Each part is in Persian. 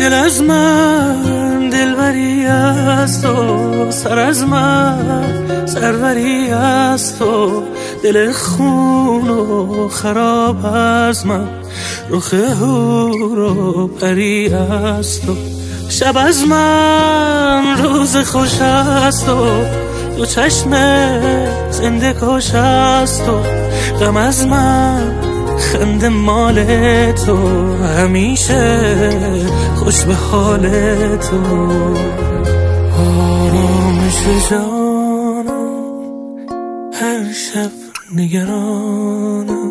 دل از من دلبری از تو، سر از من سروری از تو، دل خون و خراب از من، رخ هور و پری از تو. شب از من روز خوش از تو، دو چشم زنده کش از تو. غم از من خنده مال تو، همیشه خوش به حال تو. آرامش جانم هر شب نگرانم،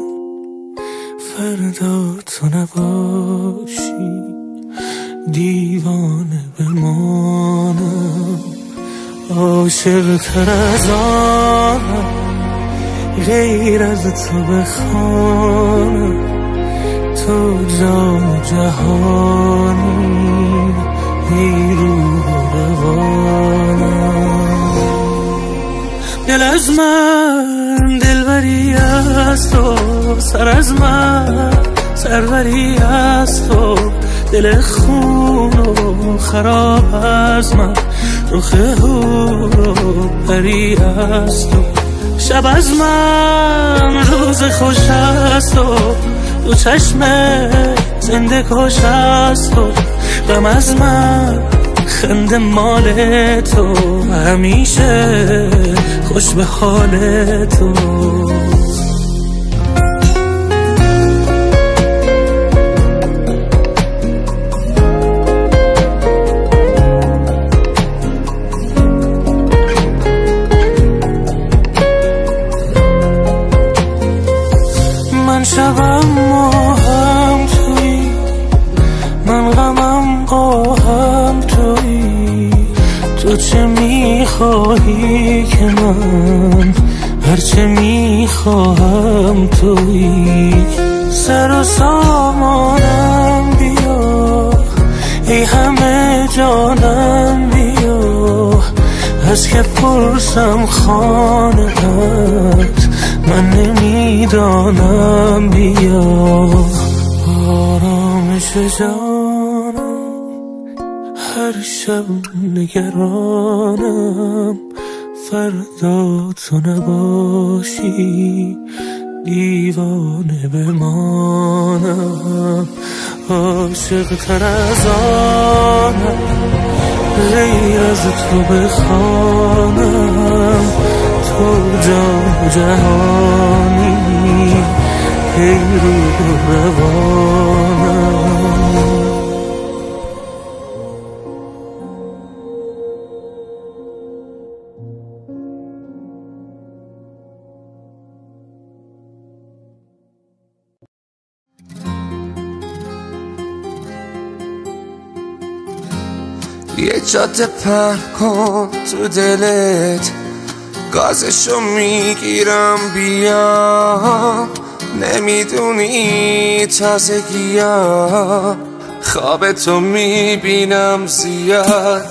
فردا تو نباشی دیوانه بمانم. عاشق تر از آنم غیر از تو بخوانم، تو جان جهانی ای روح روانم. دل از من دلبری از تو، سر از من سروری از تو، دل خون و خراب از من، رخ هور و پری از تو. شب از من روز خوش از تو، دو چشم زنده کش از تو. غم از من خنده مال تو، همیشه خوش به حال تو. من شبم ماهم توی، من غمم قاهم توی. تو چه میخواهی که من هرچه میخواهم توی. سر و سامانم بیا، ای همه جانم بیا. از که پرسم خانه‌ات من نمیدانم بیا. آرامش جانم هر شب نگرانم، فردا تو نباشی دیوانه بمانم. عاشق تر از آنم غیر از تو بخوانم، تو جان جهانی ای روح روانم. یه جاده پهن کن تو دلت، گازشو میگیرم بیا. نمیدونی تازگی‌ها خوابتو میبینم زیاد.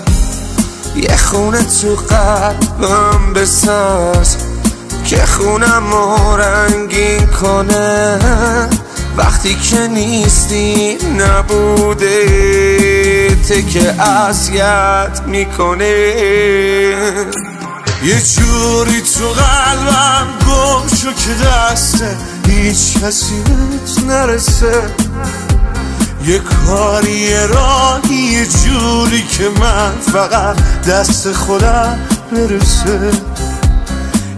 یه خونه تو قلبم بساز که خونمو رنگین کنه، وقتی که نیستی نبوده ته که اذیت میکنه. یه جوری تو قلبم گم شو که دسته هیچ کسی بهت نرسه. یه کاری یه راهی یه جوری که من فقط دست خودم برسه.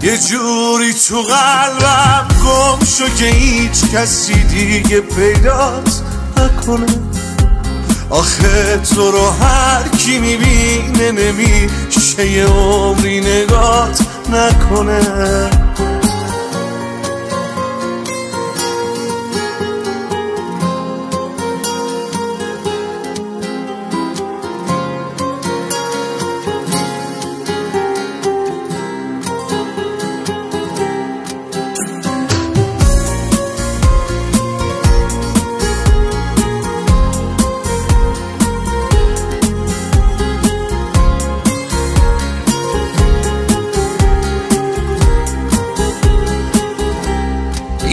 یه جوری تو قلبم گم شو که هیچ کسی دیگه پیداست نکنه. آخه تو رو هر کی میبینه نمیشه یه عمری نگات نکنه.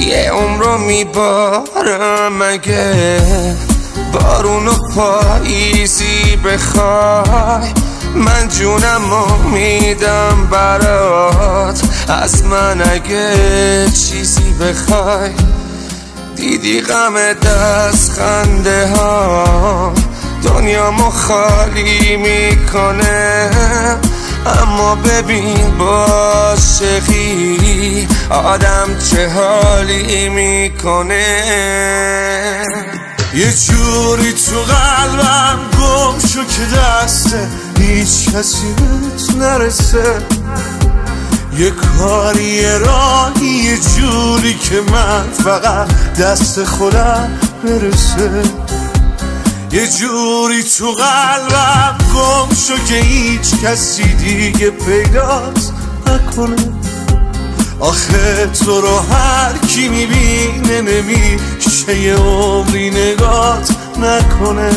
یه عمر رو میبارم مگه بارون و پاییزی بخوای من جونمو میدم برات. از من اگه چیزی بخوای دیدی غم دست خنده ها دنیامو خالی میکنه. اما ببین با عاشقی آدم چه حالی میکنه. یه جوری تو قلبم گم شو که دسته هیچ کسی بهت نرسه. یه کاری یه راهی یه جوری که من فقط دست خودم برسه. یه جوری تو قلبم گم شو که هیچ کسی دیگه پیداست نکنه. آخه تو رو هر کی میبینه نمیشه یه عمری نگات نکنه.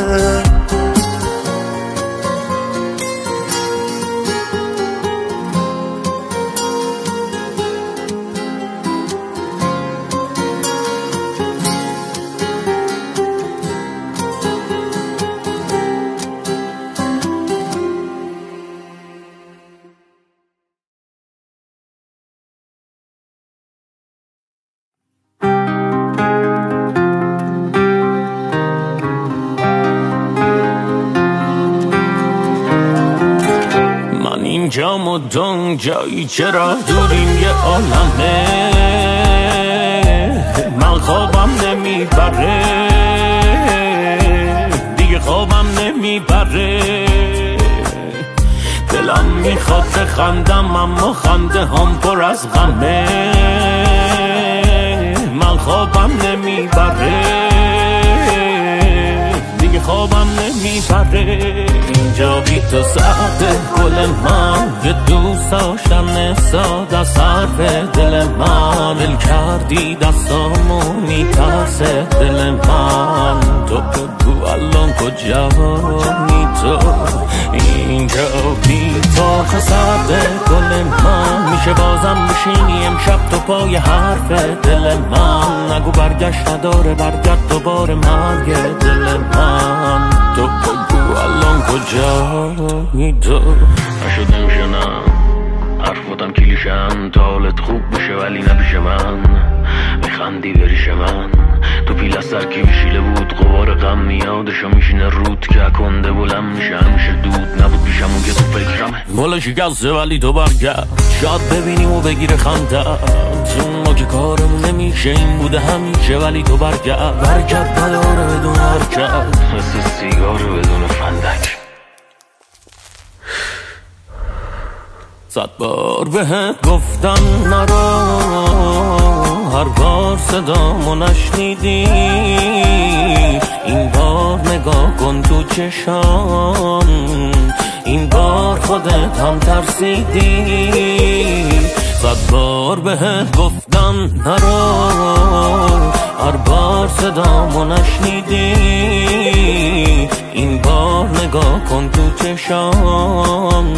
اینجام و دون جایی چرا دوریم یه عالمه. من خوابم نمیبره دیگه خوابم نمیبره. دلم میخواد بخندم اما خنده هم پر از غمه. من خوابم نمیبره دیگه خوابم نمیبره. اینجا بی تو سرده گل من یه دوست داشتن ساده حرف دل من. دل کردی دستامو میترسه دل من. تو بگو الان کجایی تو. اینجا بی تو سرده گل من میشه بازم بشینی امشب تو پای حرف دل من. نگو برگشت نداره برگرد دوباره مرگ دل من. تو بگو الان کجایی تو. نشده میشنم حرفاتم کلیشم تا حالت خوب بشه ولی نپیش من. میخندی بریش من تو پیل از سرکی بشیله بود غبار غم میادشو میشینه رود که کنده بلند میشه همیشه دود نبود پیشمون که تو فکرمه. مولا شکسته ولی تو برگرد شاید ببینیم و بگیره خنده. ما که کارمون نمیشه این بوده همیشه ولی تو برگرد نداره بدون حرکت مثل سیگار بدون فندک. 100 بار بهت گفتم نرو هر بار صدامو نشنیدی. این بار نگاه کن تو چشام این بار خودت هم ترسیدی. 100 بار بهت گفتم نرو هر بار صدامو نشنیدی. این بار نگاه کن تو چشام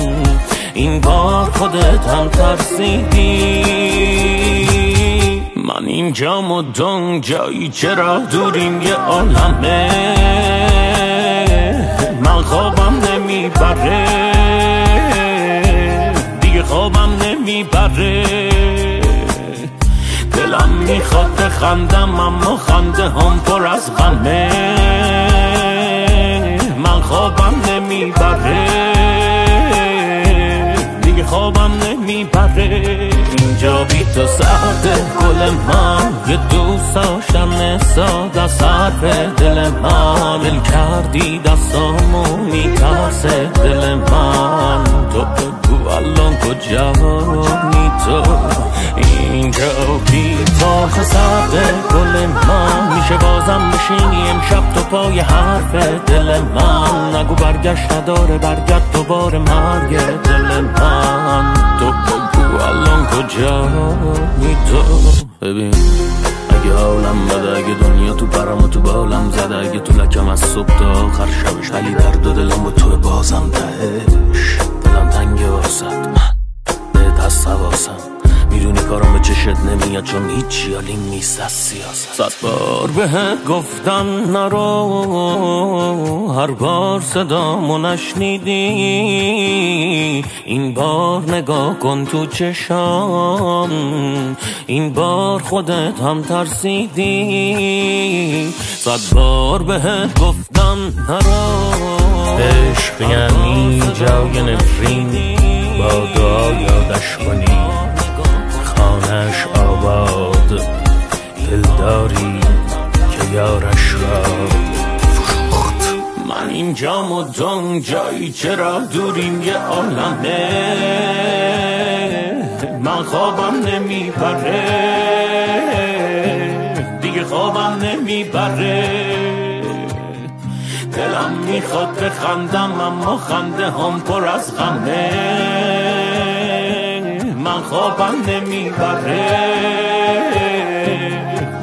این بار خودت هم ترسیدی. من اینجام و دون جایی چرا دوریم یه عالمه. من خوابم نمیبره دیگه خوابم نمیبره. دلم میخواد بخندم اما خنده هم پر از غمه. من خوابم نمیبره دیگه خوابم نمیبره. اینجا بی تو سرده گل من یه دوست داشتم ساده حرف دل من. دل کردی دستامو میترسه دل من. تو بگو الان کجایی تو. اینجا بی تو سرده گل من میشه بازم بشینی امشب تو پای حرف دل من. نگو برگشت نداره برگرد دوباره مرگ دل من. تو بگو الان کجایی تو. ببین اگه حالم بده اگه دنیا تو پرم و تو بالم زده اگه تو لکم از صبح تا آخر شبش ولی درد و دلم با تو بازم تهش. دلم تنگه واسد من بهت از حواسم میدونی کارم به چشت نمیاد چون هیچی حالیم نیست از سیاست. 100 بار بهت گفتم نرو، هر بار صدامو نشنیدی. این بار نگاه کن تو چشام، این بار خودت هم ترسیدی. 100 بار بهت گفتم نرو. عشق یعنی جای نفرین، با دعا یادش کنی خانش آباد. دلداری که یارش را فروخت. من اینجام و دون جایی چرا دوریم یه عالمه. من خوابم نمیبره دیگه، خوابم نمیبره. دلم میخواد بخندم اما خنده هم پر از غمه. من خوابم نمیبره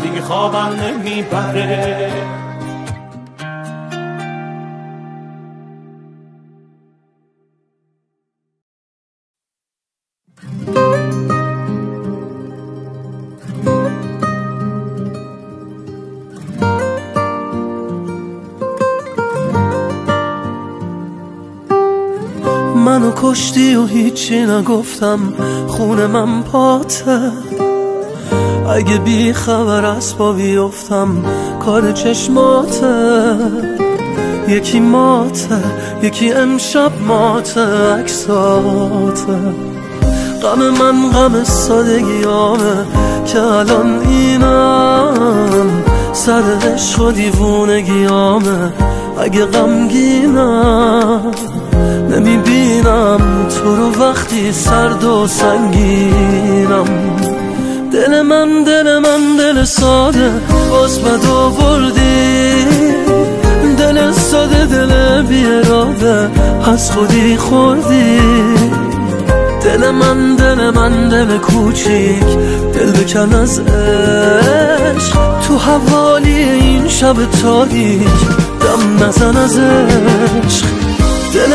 دیگه، خوابم نمیبره. منو کشتی و هیچی نگفتم، خون من پاته. اگه بی خبر از پا بیفتم کار چشماته. یکی ماته یکی امشب ماته عکساته. غم من غم سادگیامه که الان اینم، سر عشق و دیوونگیامه. اگه غمگینم نمیبینم تو رو وقتی سرد و سنگینم. دل من دل ساده باز بد آوردی. دل ساده دل بی اراده از خودی خوردی. دل من دل کوچیک دل بکن از عشق. تو حوالی این شب تاریک دم نزن از عشق. دل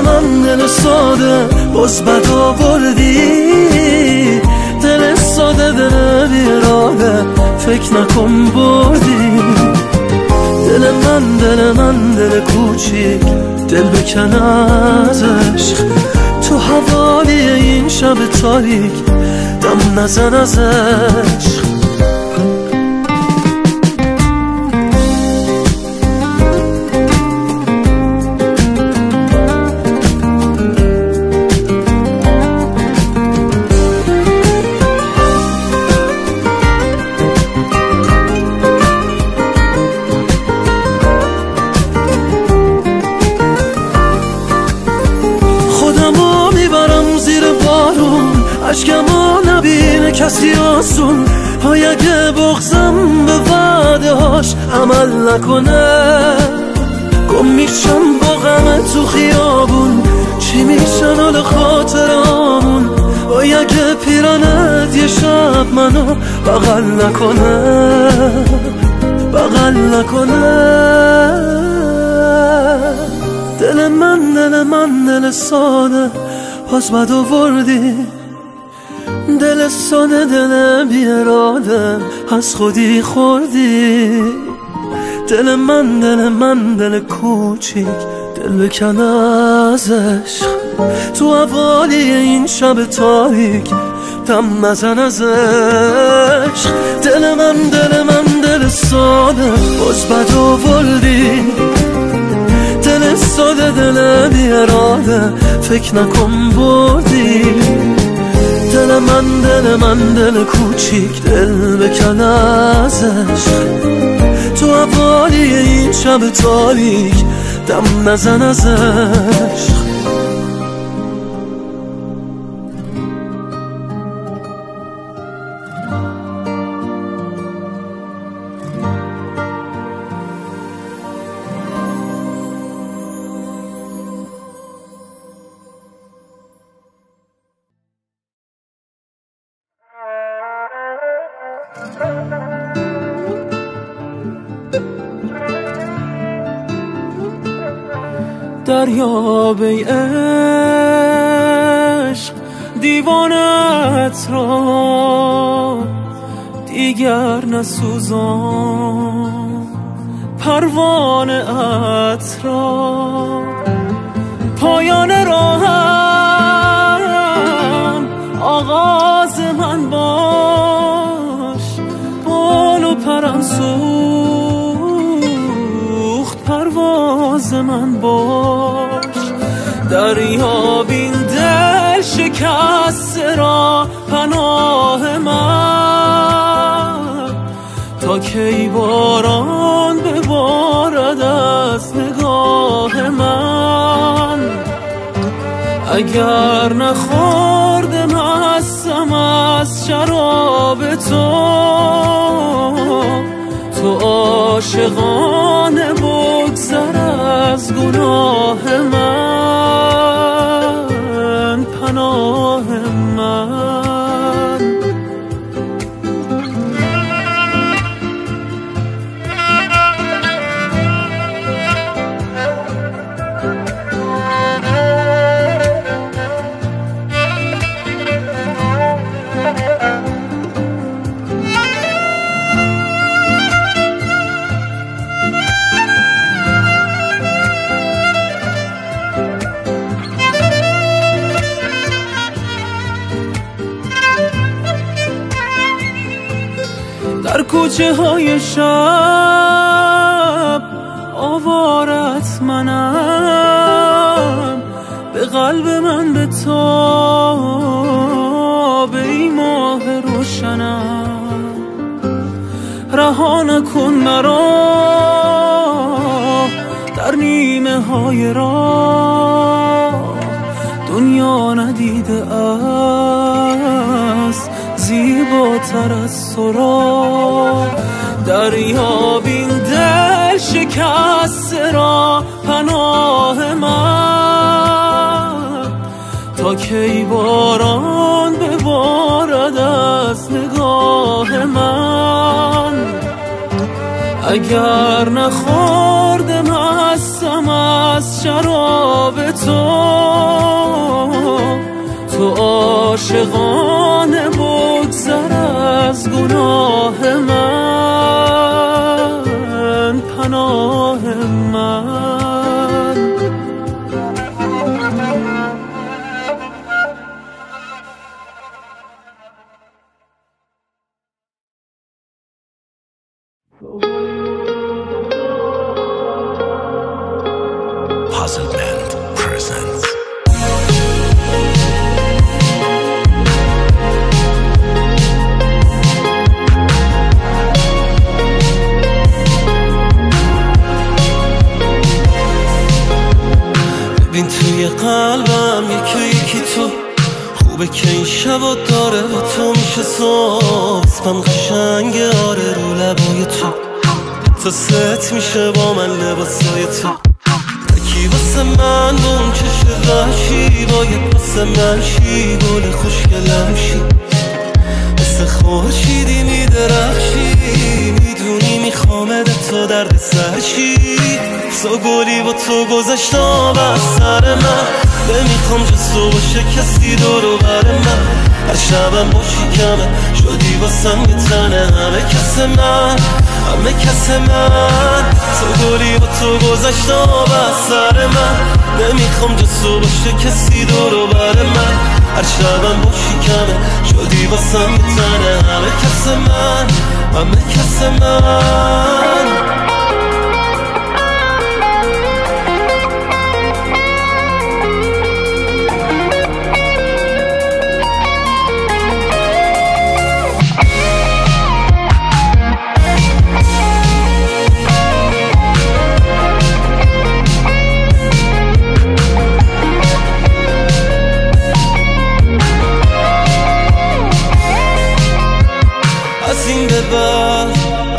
من دل ساده باز بد آوردی. دل ساده دل بی اراده فکر نکن بردی. دل من دل کوچیک دل بکن از عشق. تو حوالی این شب تاریک دم نزن از عشق. اشکمو نبینه کسی آسون. های اگه بغزم به وعده هاش عمل نکنه، گم میشم با غم تو خیابون. چی میشن حال خاطرامون؟ های اگه پیرانت یه شب منو بغل نکنه. دل من دل ساده باز بد آوردی. دل ساده دل بی اراده از خودی خوردی. دل من دل کوچیک دل بکن از عشق. تو حوالی این شب تاریک دم نزن از عشق. دل من دل ساده باز بد آوردی. دل ساده دل بی اراده فکر نکن بردی. دل من دل کوچیک دل بکن از عشق. تو حوالی این شب تاریک دم نزن از عشق. دریاب ای عشق دیوانت را دیگر نسوزان، پروانه ات را پایان راهم آغاز من باش، بال و پرم سوخت پرواز من باش. دریا بین دل شکسته را پناه من، تا کی باران ببارد از نگاه من. اگر نخورده مستم از شراب تو عاشقانه بگذر از گناه من، پناه من. در کوچه های شب آوارت منم، به قلب من به تاب ای ماه روشنم. رها نکن مرا در نیمه های راه، دنیا ندیده است زیباتر از تو را. دریا بین دل شکسته را پناه من، تا کی باران ببارد از نگاه من. اگر نخورده مستم از شراب تو عاشقانه بگذر از گناه من، پناه من. Puzzle Band presents ببین توی قلبم یکی یکی تو، خوبه که این شبا داره و تو میشه صبح. اسمم قشنگه آره رو لبای تو، تا ست میشه با من لباسای تو. یکی واسه من با اون چشم وحشی، باید واسه من شی گل خوشگلم شی. مثل خورشیدی میدرخشی، میدونی میخوامده تا درد سرشی. تو گلی با تو گذشت آب از سر من، نمیخوام جز تو باشه کسی دورو بر من. هر شبم باشی کمه شدی واسم یه تنه، همه کس من همه کس من. تو گلی با تو گذشت آب از سر من، نمیخوام جز تو باشه کسی دورو بر من. هر شبم باشی کمه شدی واسم یه تنه، همه کس من همه کس من.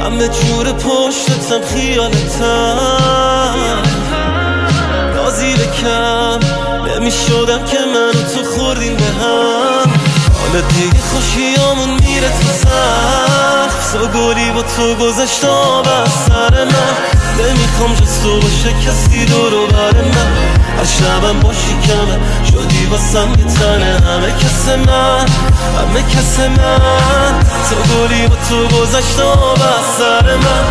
همه جور پشتتم خیالتم، نازی بکم نمیشدم که من و تو خوردیم به هم. حالا دیگه خوشیامون میره تو سقف، تو گلی با تو گذشت آب از سر من. نمیخوام جز تو باشه کسی دورو بر من. هر شبم باشی کمه شدی واسم میتنه همه کس من تو گلی با تو گذشته بر سر من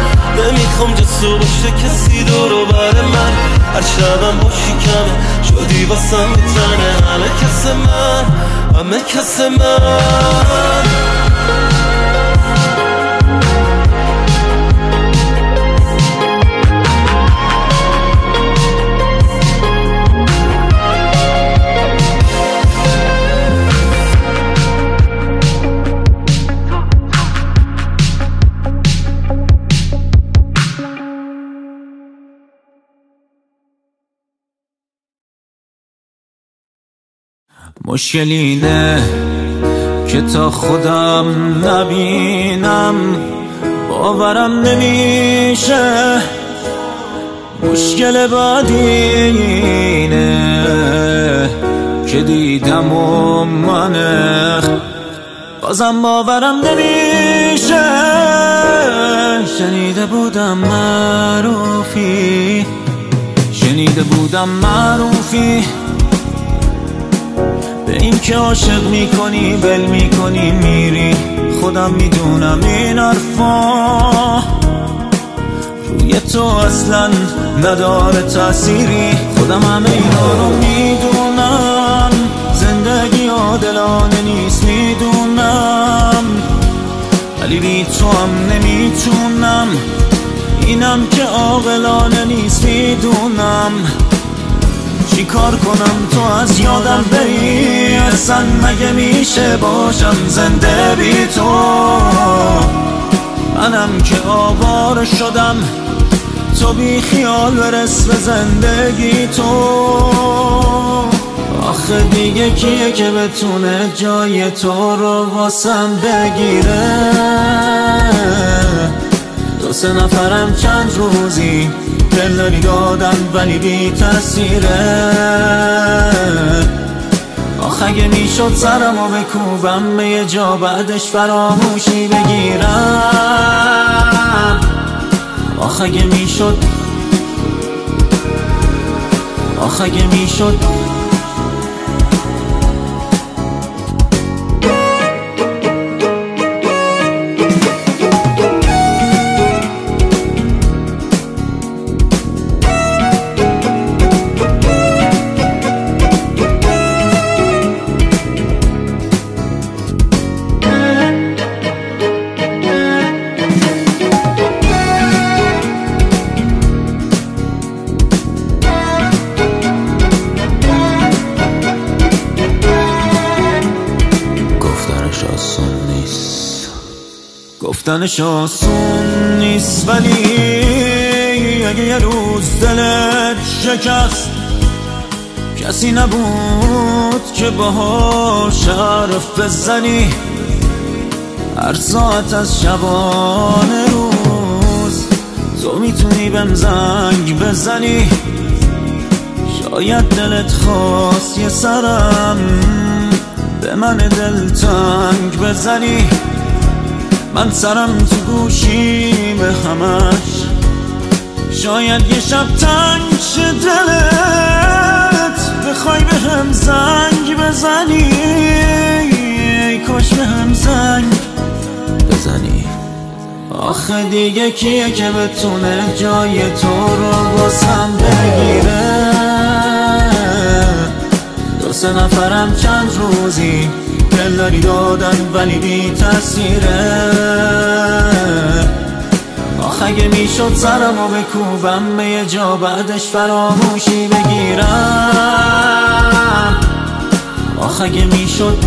نمیخوام جسو باشه کسی دورو بر من هر شبم باشی کمه شدی واسم میتنه همه کس من مشکل اینه که تا خودم نبینم باورم نمیشه مشکل بعدی اینه که دیدم و منه بازم باورم نمیشه شنیده بودم معروفی به این که عاشق میکنی بل میکنی میری خودم میدونم این حرفا روی تو اصلا نداره تأثیری خودم همه اینا رو میدونم زندگی عادلانه نیست میدونم ولی بی تو هم نمیتونم اینم که عاقلانه نیست میدونم چی کار کنم تو از یادم بری اصلا مگه میشه باشم زنده بی تو منم که آواره شدم تو بی خیال برس به زندگی تو آخه دیگه کیه که بتونه جای تو رو واسم بگیره دو سه نفرم چند روزی دلداری دادن ولی بی تأثیره آخه اگه میشد سرمو بکوبم به یه جا بعدش فراموشی بگیرم آخه اگه میشد گفتنش آسون نیست ولی اگه یه روز دلت شکست کسی نبود که باهاش حرف بزنی هر ساعت از شبانه روز تو میتونی بهم زنگ بزنی شاید دلت خواست یه سرم به من دلتنگ بزنی من سرم تو گوشی به همش شاید یه شب تنگ شه دلت بخوای به هم زنگ بزنی ای کاش به هم زنگ بزنی آخه دیگه کیه که بتونه جای تو رو واسم بگیره دو سه نفرم چند روزی دلداری دادن ولی بی تأثیره آخه اگه میشد سرمو بکوبم به یه جا بعدش فراموشی بگیرم آخه اگه میشد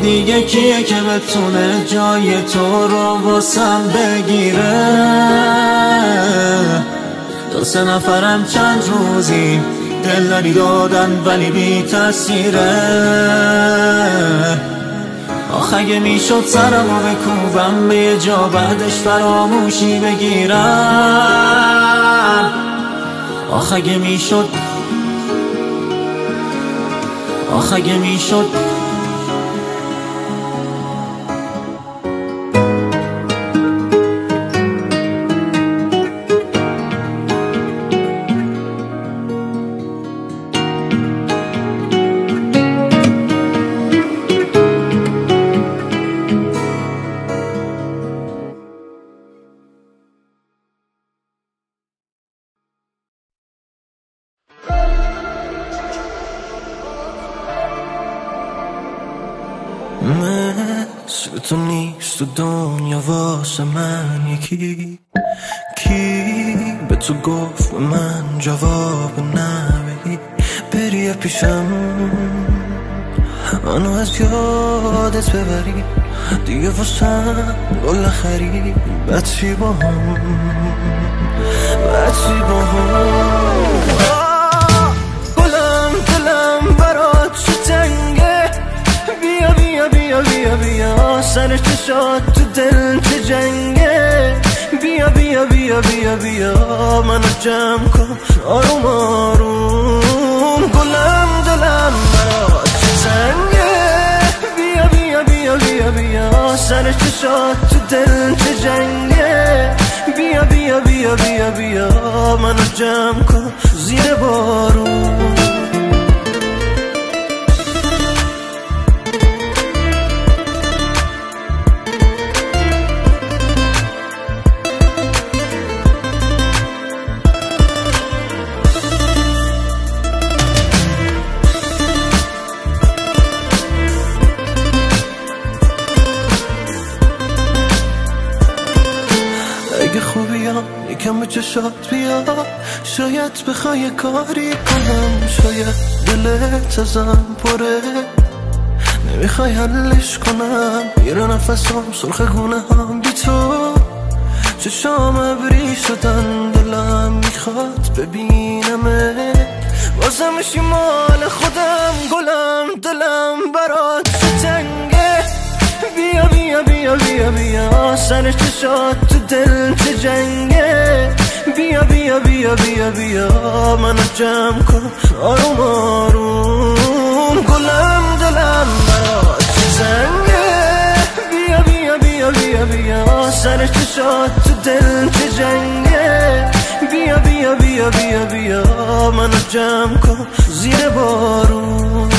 دیگه کیه که بتونه جای تو رو واسم بگیره؟ 2-3 نفرم چند روزی دلداری دادن ولی بی تأثیره. آخ اگه میشد سرمو بکوبم به یه جا بعدش فراموشی بگیرم. آخ اگه میشد، آخ اگه میشد. مثل تو نیست تو دنیا واسه من یکی کی به تو گفت من جواب نبی بری پیشم منو از یادت ببری دیگه واسم گل نخری بچی با هم بچی با هم گلم دلم برات چه تنگه بیا بیا بیا بیا بیا سر چشات تو دل چه جنگه بیا بیا بیا بیا بیا منو جمع کن آروم آروم گلم دلم برات چه تنگه بیا بیا بیا بیا بیا سر چشات تو دل چه جنگه بیا بیا بیا بیا بیا منو جمع کن زیر بارون یکم به چشات بیا شاید بخوای کاری کنم شاید دلت ازم پره نمیخوای حلش کنم میره نفسم سرخ گونه هم بی تو چشام ابری شدن دلم میخواد ببینمه بازم میشی مال خودم گلم دلم برات تنگه بیا بیا بیا بیا بیا سر چشات تو دل چه جنگه بیا بیا بیا بیا بیا منو جمع کن آروم آروم گلم دلم برات چه زنگه بیا بیا بیا بیا بیا سر چشات تو دل چه جنگه بیا بیا بیا بیا بیا منو جمع کن زیر بارون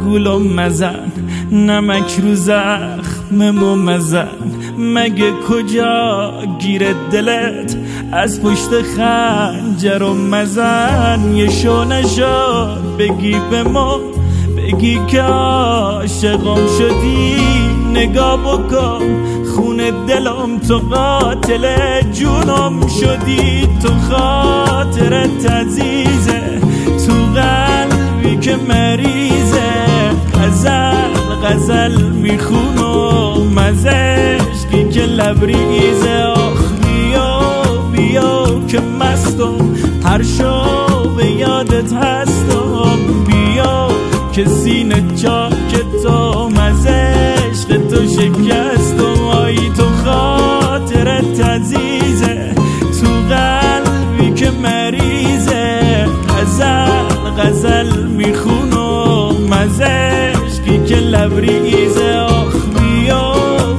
گولم مزن نمک رو زخممو مزن مگه کجا گیره دلت از پشت خنجرم مزن یه شو نشد بگی به ما بگی که عاشقم شدی نگاه بکن خون دلم تو قاتل جونم شدی تو خاطرت عزیزه تو قلبی که مریضه غزل میخونم از عشقی که لبریزه آخ بیا بیا که مستم هر شب به یادت هستم بیا که سینه چاکتم از عشق تو شکستم آی تو خاطرت عزیزه تو قلبی که مریضه غزل میخونم از عشقی که لبریزه آخ بیا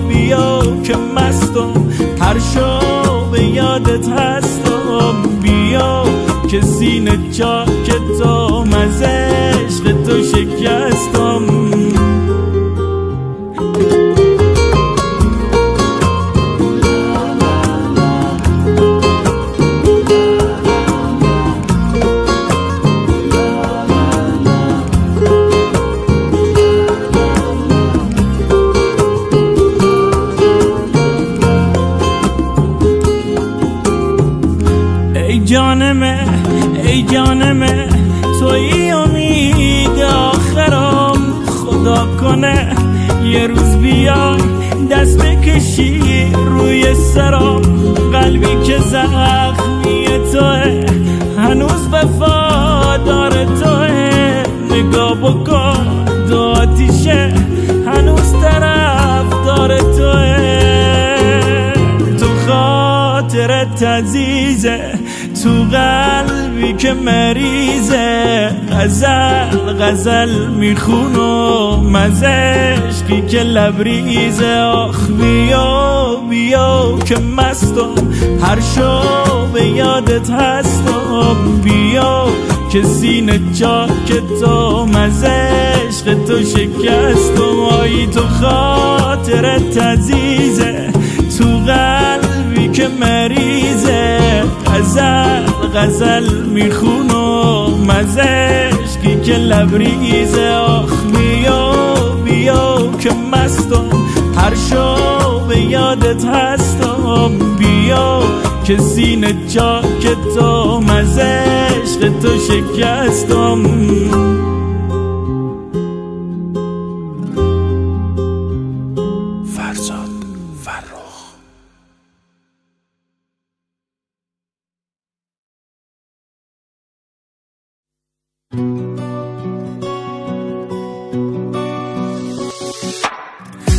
بیا که مستم هر شب به یادت هستم بیا که سینه چاکتم از عشق تو شکستم کنه یه روز بیای دست بکشی روی سرام، قلبی که زخمی توه هنوز وفادار توه، نگاه بکن دو آتیشه هنوز طرفدار توه، تو خاطرت عزیزه تو قلبی که مریضه، غزل میخونو مزشکی که لبریزه، آخ بیا که مستم هر شب یادت هستم، بیا که سینه جاک تو مزشق تو شکستم، آی تو خاطرت عزیزه تو قلبی که مریضه، غزل میخونو مزشکی که لبریزه، آخ بیا که مستم هر شب یادت هستم، بیا که سینه جاک تو مزشق تو شکستم. فرزاد فرخ.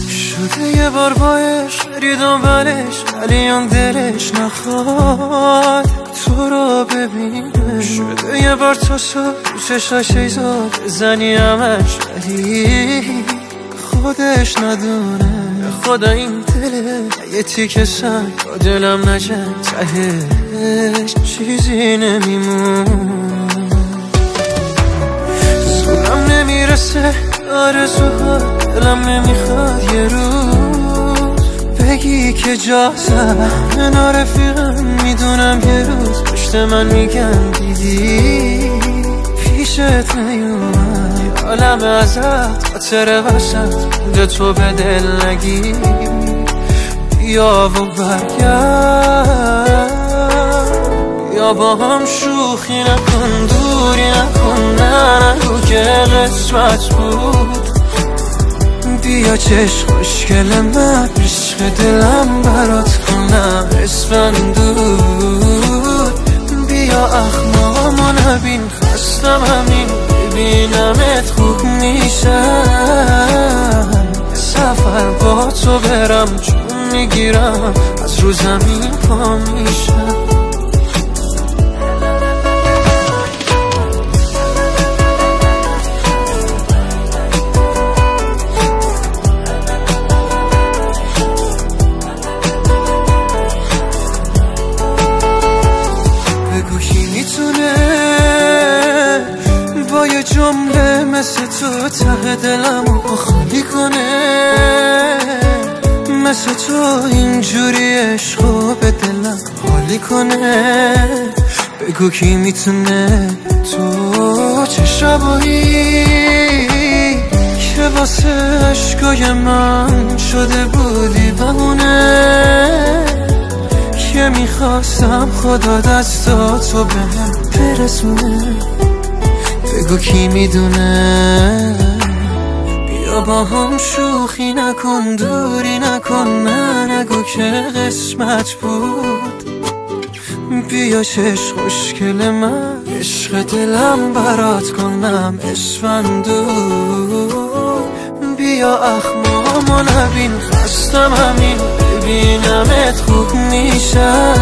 شده یه بار باش بری دنبالش ولی اون دلش نخواد تو رو ببینه، شده یه بار تو چشاش ایزاد بزنی همش ولی خودش ندونه، خدا این دله یه تیکه سنگ با دلم نجنگ تهش چیزی نمیمون، زورم نمیرسه آرزوها دلم نمیخواد یه روز بگی که جا زن رفیقم، میدونم یه روز پشت من میگن دیدی پیشت نیومد، عالم ازت خاطره وسط مونده تو به دل نگی، بیا و برگرد یا با هم شوخی نکن دوری نکن، نه نگو که قسمت بود، بیا چشم خوشگل من عشق دلم برات کنم اسفندود، بیا اخمامو نبین خستم همین ببینمت خوب میشم، سفر با تو برم چون میگیرم از رو زمین پا میشم. جمله مثل تو ته دلمو خالی کنه، مثل تو اینجوری عشقو به دلم حالی کنه، بگو کی میتونه تو چه شبایی که واسه عشقای من شده بودی بمونه، که میخواستم خدا دستاتو بهم برسونه، بگو کی میدونه، بیا با هم شوخی نکن دوری نکن، نه نگو که قسمت بود، بیا چشم خوشگل من عشق دلم برات کنم اسفندود، بیا اخمامو نبین خستم همین ببینمت خوب میشم،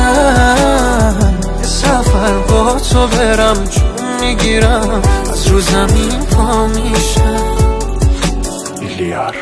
سفر با تو برم چون میگیرم از رو زمین پا میشم. میلیار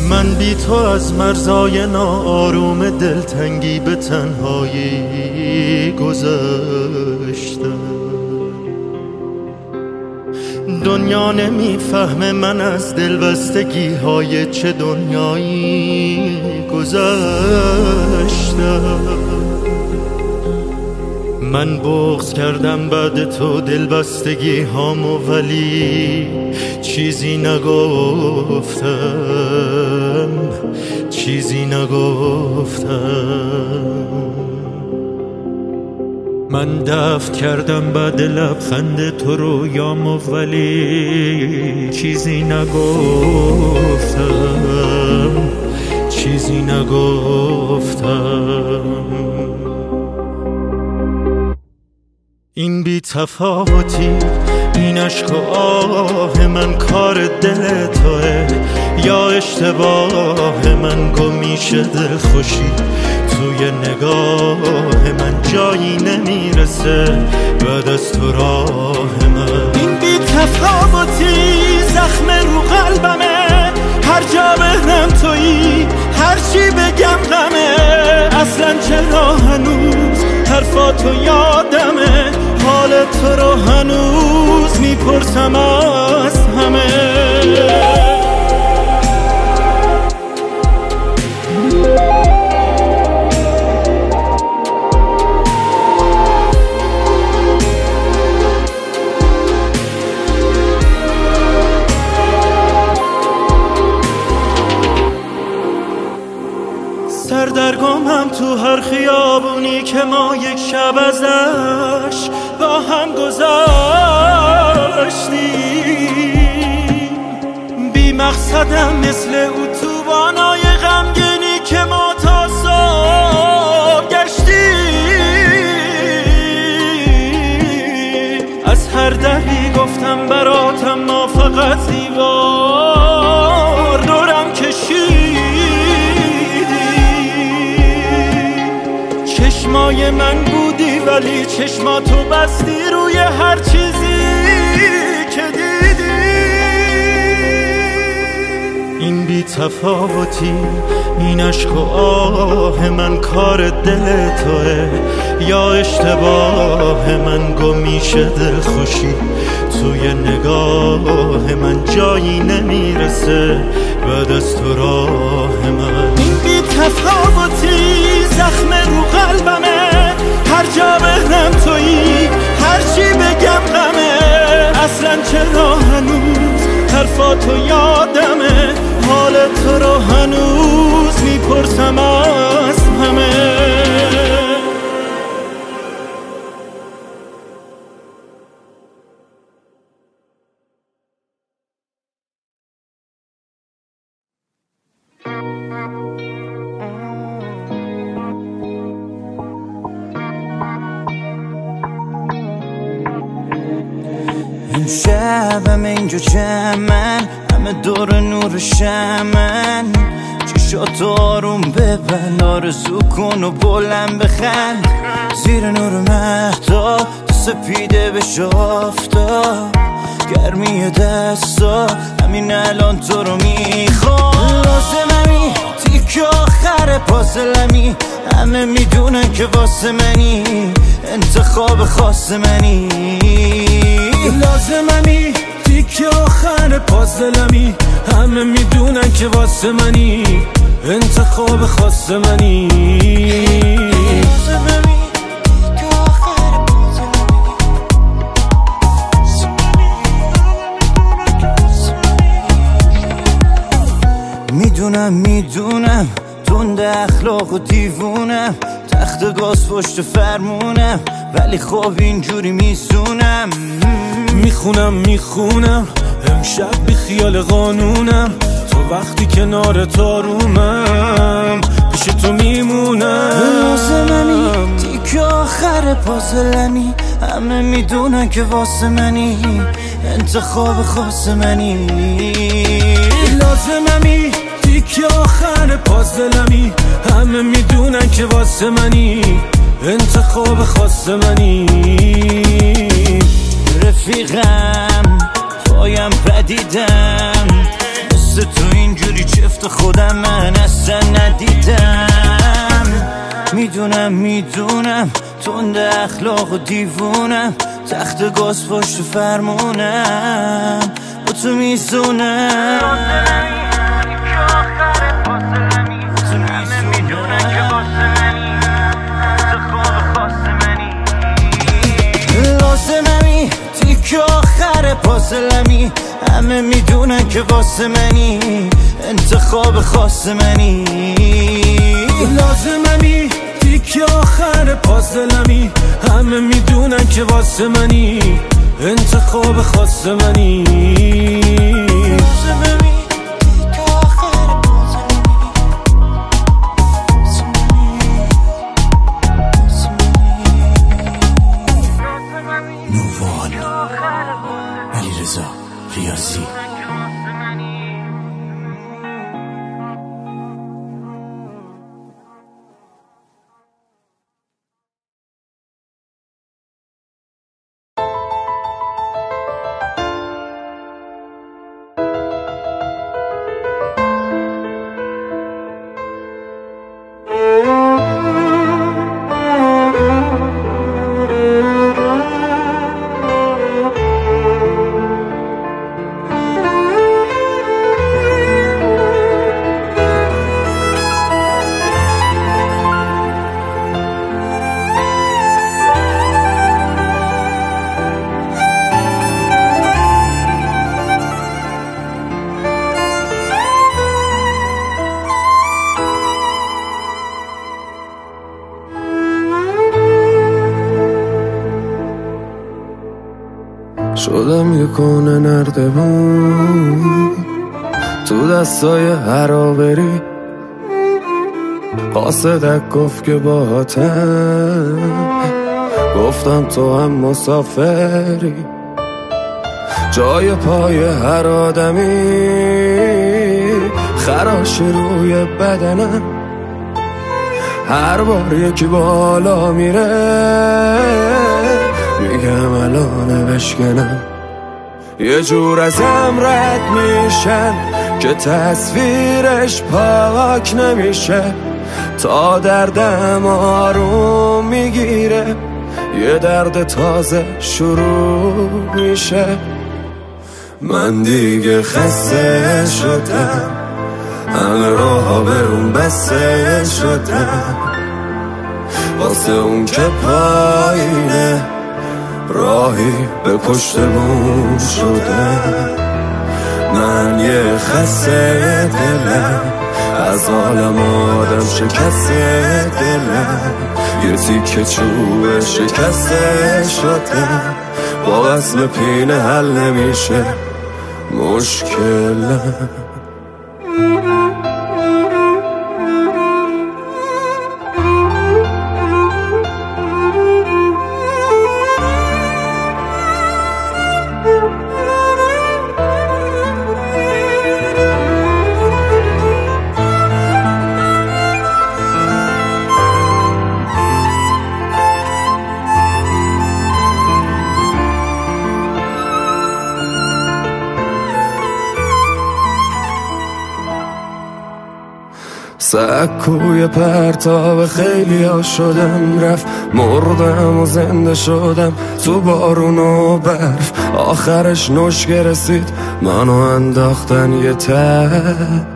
من بی تو از مرزای ناآروم دلتنگی به تنهایی گذشتم، دنیا نمیفهمه من از دلبستگی های چه دنیایی گذشتم. من بغض کردم بعد تو دلبستگی هامو، ولی چیزی نگفتم، چیزی نگفتم. من دفن کردم بعد لبخند تو رویامو، ولی چیزی نگفتم، چیزی نگفتم. این بی تفاوتی، این عشق و آه من کار دل توه یا اشتباه من؟ گمیشه دل خوشی توی نگاه من، جایی نمیرسه بعد از تو راه من. این بی تفاوتی زخم رو قلبمه، هر جا برم تویی، هر چی بگم غمه. اصلا چرا هنوز حرفاتو یادمه، حال تو رو هنوز میپرسم از همه. سردرگمم تو هر خیابونی که ما یک شب ازش با هم گذاشتیم. بی مقصدم مثل اتوبانای غمگینی که ما تا صبح گشتیم. از هر دری گفتم براتم، ما فقط دیوار دورم کشید. چشمای من بودی ولی چشماتو بستی روی هر چیزی که دیدی. این بی تفاوتی، این عشق و آه من کار دل توه یا اشتباه من؟ گمیشه دل خوشی توی نگاه من، جایی نمیرسه بعد از تو راه من. این بی تفاوتی زخم رو قلبمه، هر جا برم تویی، هر چی بگم غمه. اصلا چرا هنوز حرفاتو یادمه، حال تو رو هنوز میپرسم از همه. این شب همه اینجا جمعن، همه دور نور شمن. چشاتو آروم ببند، آرزو کن و بلند بخند. زیر نور مهتاب تو سپیده بشه آفتاب، گرمی دستا همین الان تو رو میخوام. لازممی تیک آخر پازلمی، همه میدونن که واسه منی، انتخاب خاص منی. لازممی تیک آخر پازلمی، همه میدونن که واسه منی، انتخاب خاص منی. میدونم تند اخلاق و دیوونم، تخت گاز پشت فرمونم، ولی خب اینجوری میسونم. میخونم امشب بی خیال قانونم، تو وقتی کنار تارومم پیش تو میمونم. لازممی تیک آخر پازلمی، همه میدونن که واسه منی، انتخاب خاص منی. لازممی تیک آخر پازلمی، همه میدونن که واسه منی، انتخاب خاص منی. رفیقم پایم پدیدم، مثل تو اینجوری چفت خودم من اصلا ندیدم. میدونم تند اخلاق و دیوونم، تخت گاز پشت فرمونم، با تو میزونم. فاصلمی، همه میدونن که واسه منی، انتخاب خاص منی. لازممی تیک آخر پازلمی، همه میدونن که واسه منی، انتخاب خاص منی. نووان علیرضا ریاضی. شدم یه کنه نردبون تو دستای هرابری، قاصدک گفت که باهاتم، گفتم تو هم مسافری، جای پای هر آدمی خراشی روی بدنم، هر بار یکی بالا میره میگم الان بشکنم، یه جور ازم رد میشن که تصویرش پاک نمیشه، تا دردم آروم میگیره یه درد تازه شروع میشه. من دیگه خسته شدم، همه راه برون بسته شدم، واسه اون که پایینه راهی به پشت بوم شدم. من یه خسته دلم، از عالم آدم شکسته دلم، یه تیکه چوب شکسته شدم، با وصل پینه حل نمیشه مشکلم. سکوی پرتاب خیلی ها شدم، رفت مردم و زنده شدم تو بارون و برف، آخرش نشکه رسید منو انداختن یه طرف.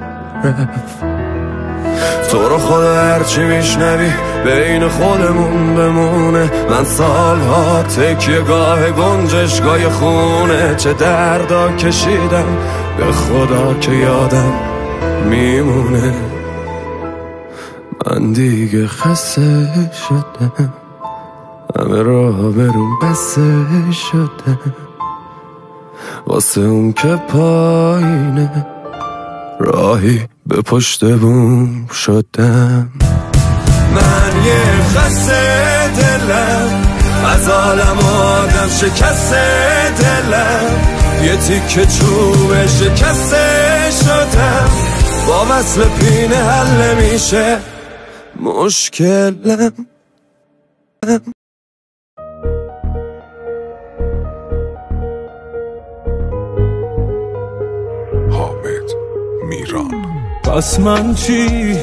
تو رو خدا هرچی میشنوی بین خودمون بمونه، من سالها تکیه گاه گنجشگاه خونه، چه دردا کشیدم به خدا که یادم میمونه. من دیگه خسته شدم، همه راه برون بسته شدم، واسه اون که پایینه راهی به پشت بوم شدم. من یه خسته دلم، از عالم آدم شکسته دلم، یه تیکه چوب شکسته شدم، با وصل پینه حل نمیشه مشکلم. حامد میران. پس من چی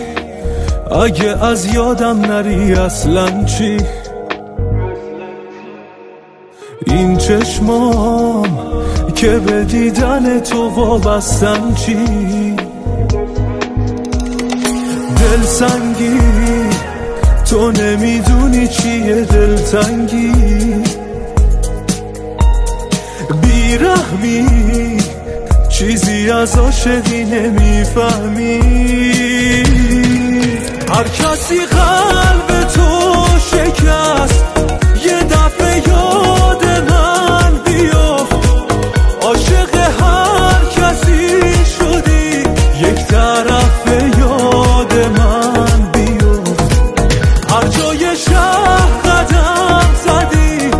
اگه از یادم نری اصلا چی؟ این چشمام که به دیدن تو وابستن چی؟ دلسنگی تو نمیدونی چیه دلتنگی، بی بیرحمی چیزی از عاشقی نمیفهمی. هر کسی قلب تو شکست یه دفعه یاد من بیفت. عاشق هر کسی شدی یک طرف یاد من بیفت. هر جای شهر قدم زدی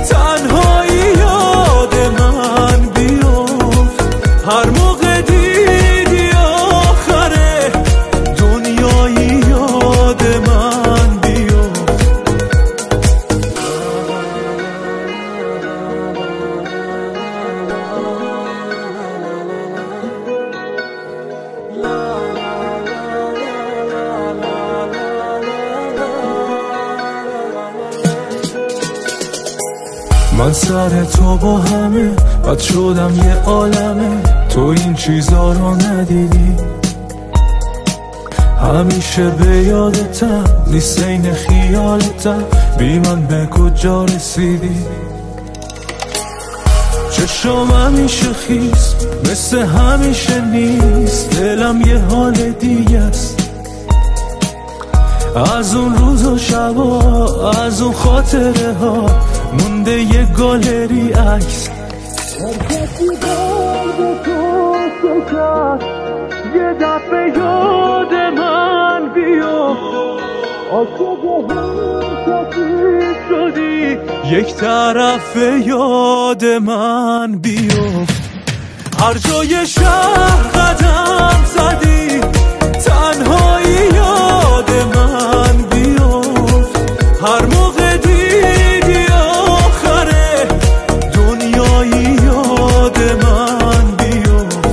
تنهایی یاد من بیفت. هر موقع دیدی آخره دنیایی یاد من بیفت. من سر تو با همه بد شدم یه عالمه. تو این چیزا رو ندیدی همیشه به یادتم نیست این خیالتم. بی من به کجا رسیدی؟ چشم همیشه خیس مثل همیشه نیست. دلم یه حال دیگه است از اون روز و شبا از اون خاطره ها مونده یه گالری عکس. یه دفعه یاد من بیفت. عاشق هر کسی شدی یک طرف یاد من بیفت. هر جای شهر قدم زدی تنهایی یاد من بیفت. هر موقع دیدی آخره دنیایی یاد من بیفت.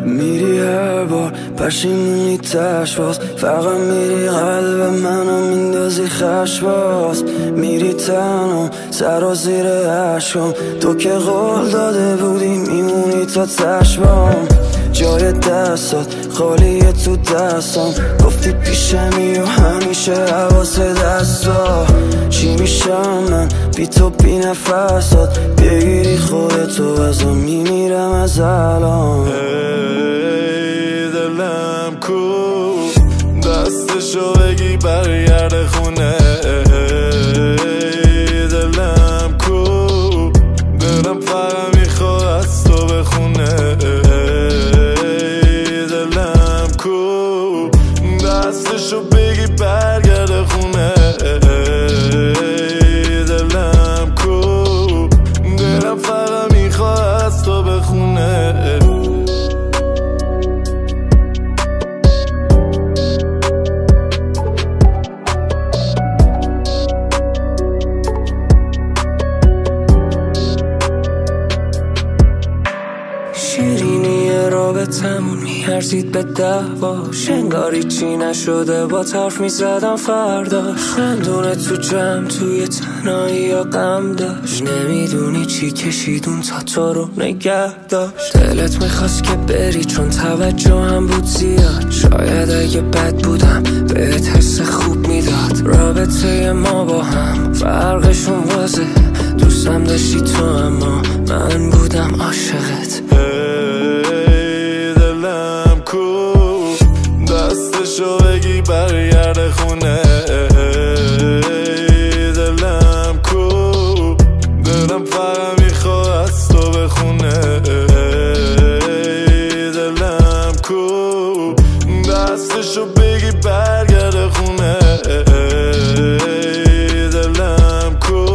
میری هر بار پشیمونی تش باز. فقط میری قلب منو میندازی خش باز. میری تنم سر و زیر عشقم. تو که قول داده بودی میمونی تا چشمام. جای دستات خالیه تو دستم. گفتی پیشمی و همیشه حواس دستا. چی میشم من بی تو بی نفسات؟ بگیری خودتو ازم میمیرم از الان. دلم کو دستشو بگی برگرد خونه. دلم کو دلم فقط میخواد از تو بخونه. دلم کو دستشو بگی برگرد خونه. دلم کو دلم فقط میخواد از تو بخونه. شیرینی رابطمون میارزید به دعواش. انگاری چی نشده با حرف میزدم فرداش. خندونه تو جمع توی تنهایی یا غم داشت. نمیدونی چی کشیدون تا تو رو نگه داشت. دلت میخواست که بری چون توجه هم بود زیاد. شاید اگه بد بودم بهت حس خوب میداد. رابطه ما با هم فرقشون واضحه. دوستم داشتی تو اما من بودم عاشقت. دلم کو دستشو بگی برگرد خونه. دلم کو دلم فقط میخواد از تو بخونه. دلم کو دستشو بگی برگرد خونه. دلم کو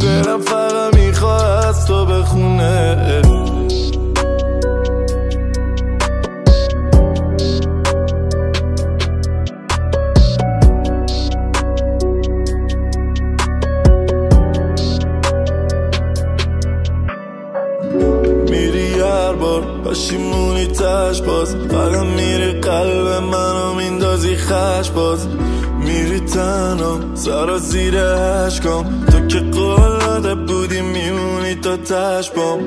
دلم فقط میخواد از تو بخونه. پشیمونی تش باز فقط میری قلب منو میندازی خش باز میری تنها سرا زیر عشقام تو که قول داده بودی میمونی تا تش بام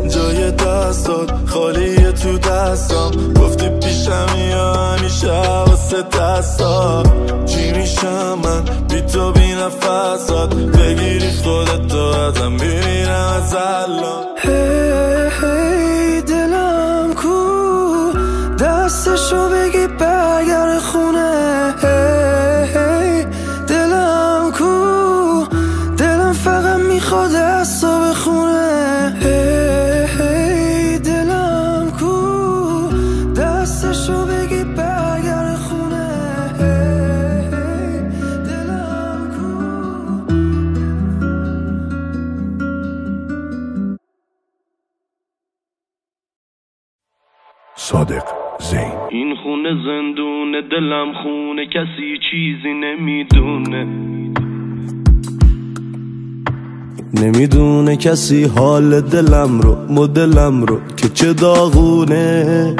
جای دستات خالیه تو دستام گفتی پیشم یا همیشه واسه دستا چی میشم من بی تو بی نفسات بگیری خودتو ازم میرم از الان هی دلم کو دستشو بگی برگرد خونه هی دلم کو دلم فقط میخواد دستو بخونه هی دلم کو دستشو بگی برگرد خونه هی دلم کو صادق زین این خونه زندونه دلم خونه کسی چیزی نمیدونه کسی حال دلم رو مدلم رو که چه داغونه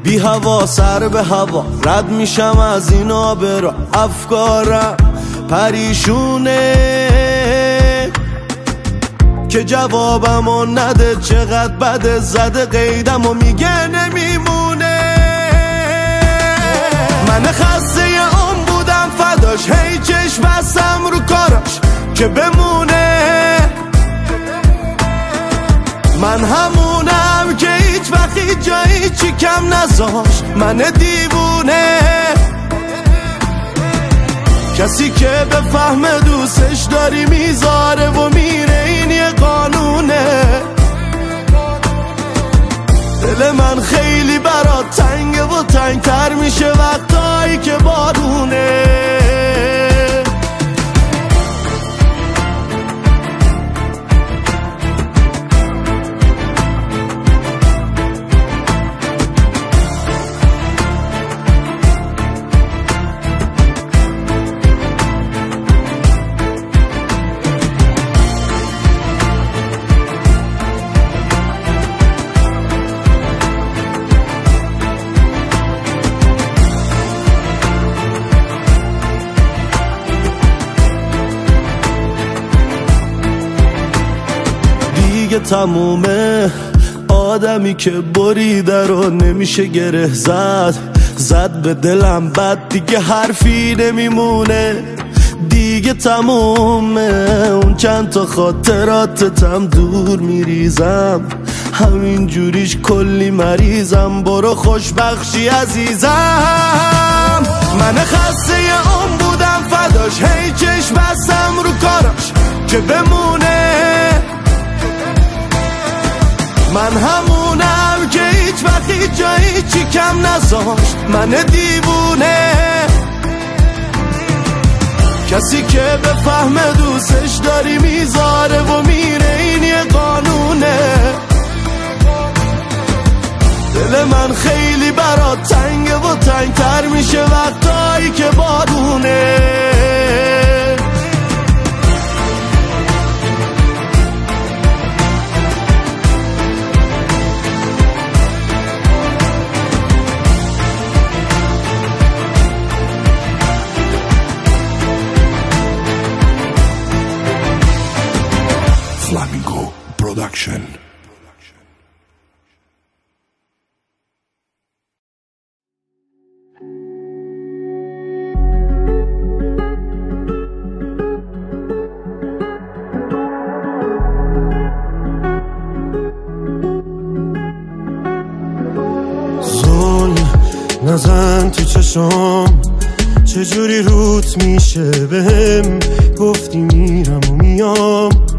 بی هوا سر به هوا رد میشم از این آبرا افکارم پریشونه که جوابمو نده چقدر بده زده قیدمو میگه نمیمونه من خسته اون بودم فداش هی چشم بستم رو کاراش که بمونه من همونم که هیچ وقت هیچ جایی چی کم نذاش من دیوونه کسی که به فهم دوستش داری میذاره و میره این یه قانونه دل من خیلی برات تنگه و تنگتر میشه وقتایی که بارونه تمومه آدمی که بریده رو نمیشه گره زد به دلم بد دیگه حرفی نمیمونه دیگه تمومه اون چند تا خاطراتتم دور میریزم همین جوریش کلی مریضم برو خوشبخشی عزیزم من خسته اون بودم فداش هی چشم بستم رو کاراش که بمونه من همونم که هیچ وقت هیچ جایی چی کم نذاشت من دیوونه کسی که به فهم دوستش داری میذاره و میره این یه قانونه دل من خیلی برات تنگه و تنگتر میشه وقتایی که بارونه Flamingo Production. زل نزن تو چشام چجوری روت میشه بهم گفتی میرم و میام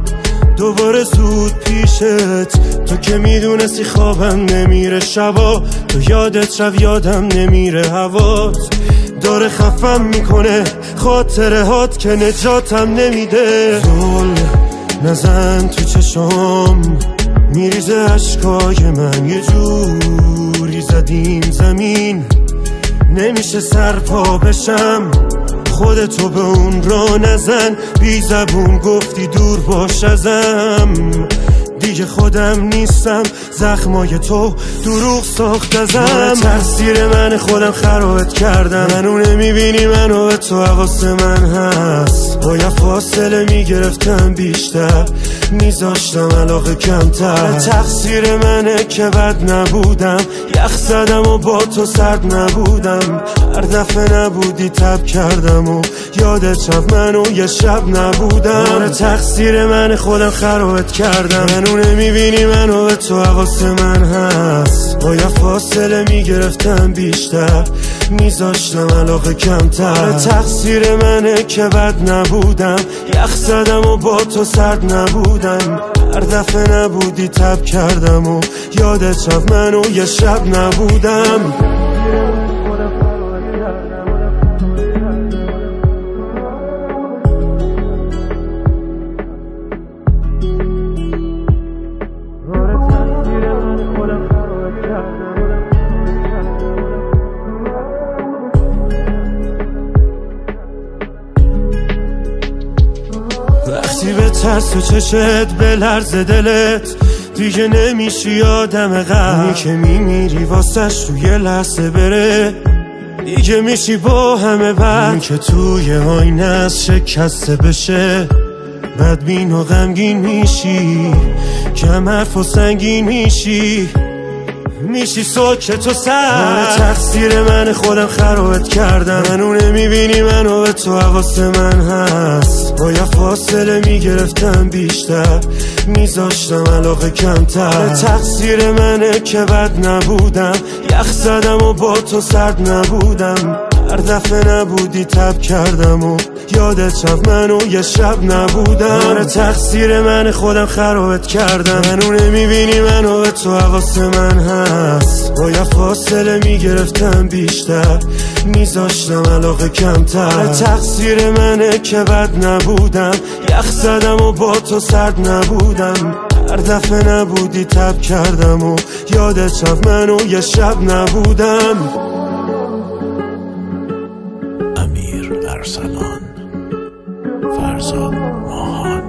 دوباره زود پیشت تو که میدونستی خوابم نمیره شبا تو یادت شب یادم نمیره هوات داره خفم میکنه خاطره هات که نجاتم نمیده زل نزن تو چشام میریزه عشقای من یه جوری زدیم زمین نمیشه سرپا بشم خودتو به اون را نزن بی زبون گفتی دور باش ازم دیگه خودم نیستم، زخمای تو دروغ ساخت ازم. تقصیر من خودم خرابت کردم، منو نمیبینی منو به تو حواس من هست. باید فاصله میگرفتم بیشتر، میذاشتم علاقه کمتر. تقصیر منه که بد نبودم، یخ زدم و با تو سرد نبودم. هر دفعه نبودی تب کردم و یادت شب منو یه شب نبودم. تقصیر من خودم خرابت کردم، منو نمیبینی منو به تو حواس من هست. باید فاصله میگرفتم بیشتر، میذاشتم علاقه کمتر. تقصیر منه که بد نبودم، یخ زدم و با تو سرد نبودم. هر دفعه نبودی تب کردم و یادت شب منو یه شب نبودم. وقتی به ترس و چشت به لرز دلت دیگه نمیشی آدم قبلی که میمیری واسش توی لحظه بره. دیگه میشی با همه بد که توی آینه از شکسته بشه. بدبین و غمگین میشی، کم حرف و سنگین میشی، میشی ساکت و سر. تقصیر من خودم خرابت کردم، منو نمیبینی منو به تو حواس من هست. باید فاصله میگرفتم بیشتر، میذاشتم علاقه کمتر. تقصیر منه که بد نبودم، یخ زدم و با تو سرد نبودم. هر دفعه نبودی تب کردم و یادت شب منو یه شب نبودم. تقصیر من خودم خرابت کردم، منو نمیبینی منو به تو حواس من هست. باید فاصله میگرفتم بیشتر، میذاشتم علاقه کمتر. تقصیر منه که بد نبودم، یخ زدم و با تو سرد نبودم. هر دفعه نبودی تب کردم و یادت شب منو یه شب نبودم. امیر ارسلان، فرزاد ماهان.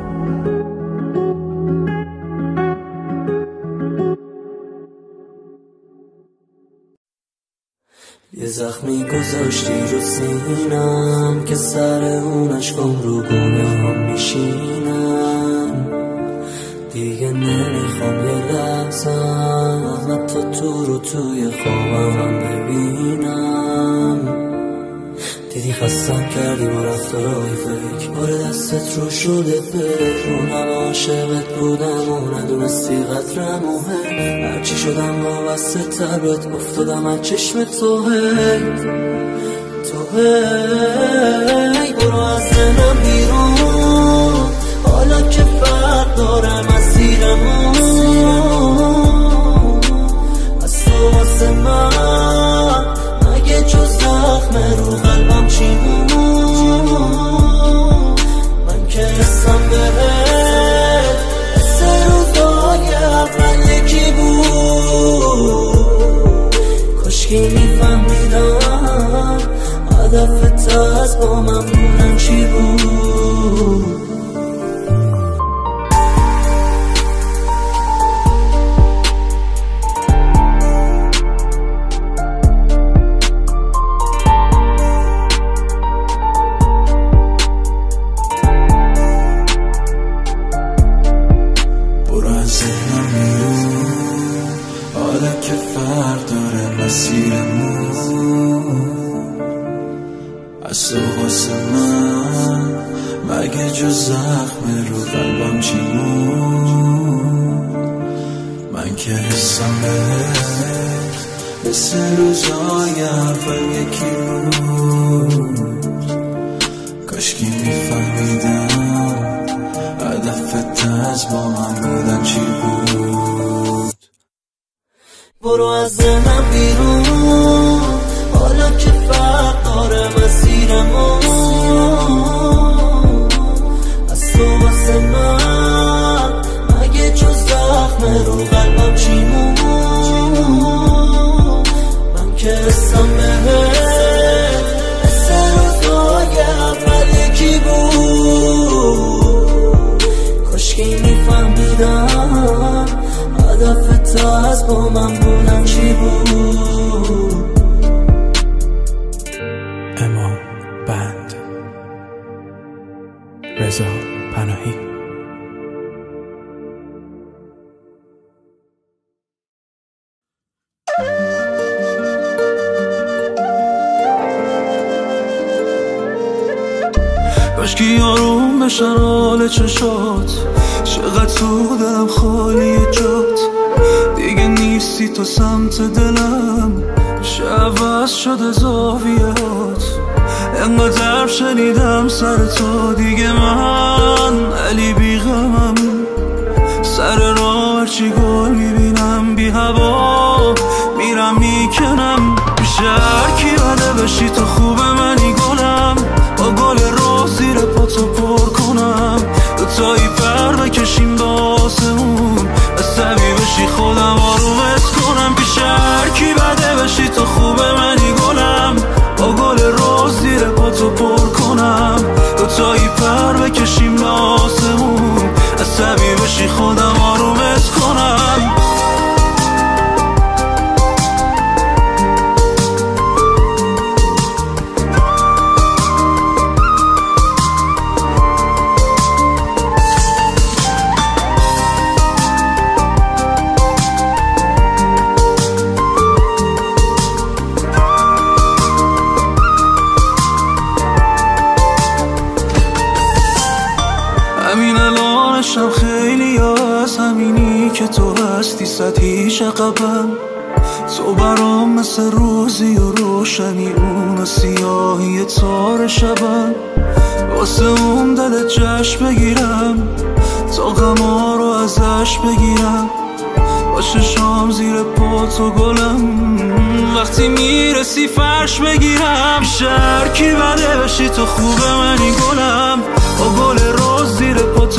یه زخمی گذاشتی رو سینم که سر اون عشقم رو گناهم میشینم. دیگه نمیخوام یه لحظم حتی تو رو توی خوابم ببینم. دیدی خستم کردی با رفتارهای فکر، بار دستت رو شده بهرون. همه عاشقت بودم و ندونستی قدرم و هرچی شدم وابسته تر بهت افتادم از چشم تو. برو از ذهنم بیرون، حالا که فرق داره مسیرمون. از تو واسه من مگه جز زخم رو قلبم چی بود؟ من که حسم بهت حس روزای اول یکی بود. کاشکی میفهمیدم هدفت از با من بودن چی بود. از تو واسه من مگه جز زخم رو قلبم چی بود؟ من که حسم بهت مثل روزای اول یکی بود. کاشکی میفهمیدم هدفت از با من بودن چی بود. برو از ذهنم بیرون، حالا که فرق داره مسیرمون. از تو واسه من مگه جز زخم رو قلبم چی بود؟ من که حسم بهت مثل روزای اول یکی بود. کاشکی میفهمیدم که آروم بشن حال چشات. چقدر تو دلم خالی جات، دیگه نیستی تو سمت دلم، عوض شده زاویهات. انقدر شنیدم سر تو دیگه من علی بیغمم، سر راه هرچی گل میبینم بی هوا میرم میکنم. میشه هرکی بده بشی تو خوبه منی گلم، با گل رو زیر پاتو پر کنم. دوتایی پر بکشیم به آسمون، عصبی بشی خودم آرومت کنم. پیش هرکی بده بشی تو خوبه منی گلم، با گل رو زیر پاتو پر کنم. دوتایی پر بکشیم به آسمون، عصبی بشی خودم آرومت کنم. همین الانشم خیلی از همینی که تو هستی سطحیش عقبم. تو برام مثل روزی و روشنی، اون سیاهی تار شبم. واسه اون دل جشن بگیرم، تا غما رو ازش بگیرم. با چشام زیر پاتو گلم، وقتی میرسی فرش بگیرم. شهر کی بده بشی تو خوبه منی گلم، با گل روز زیر پاتو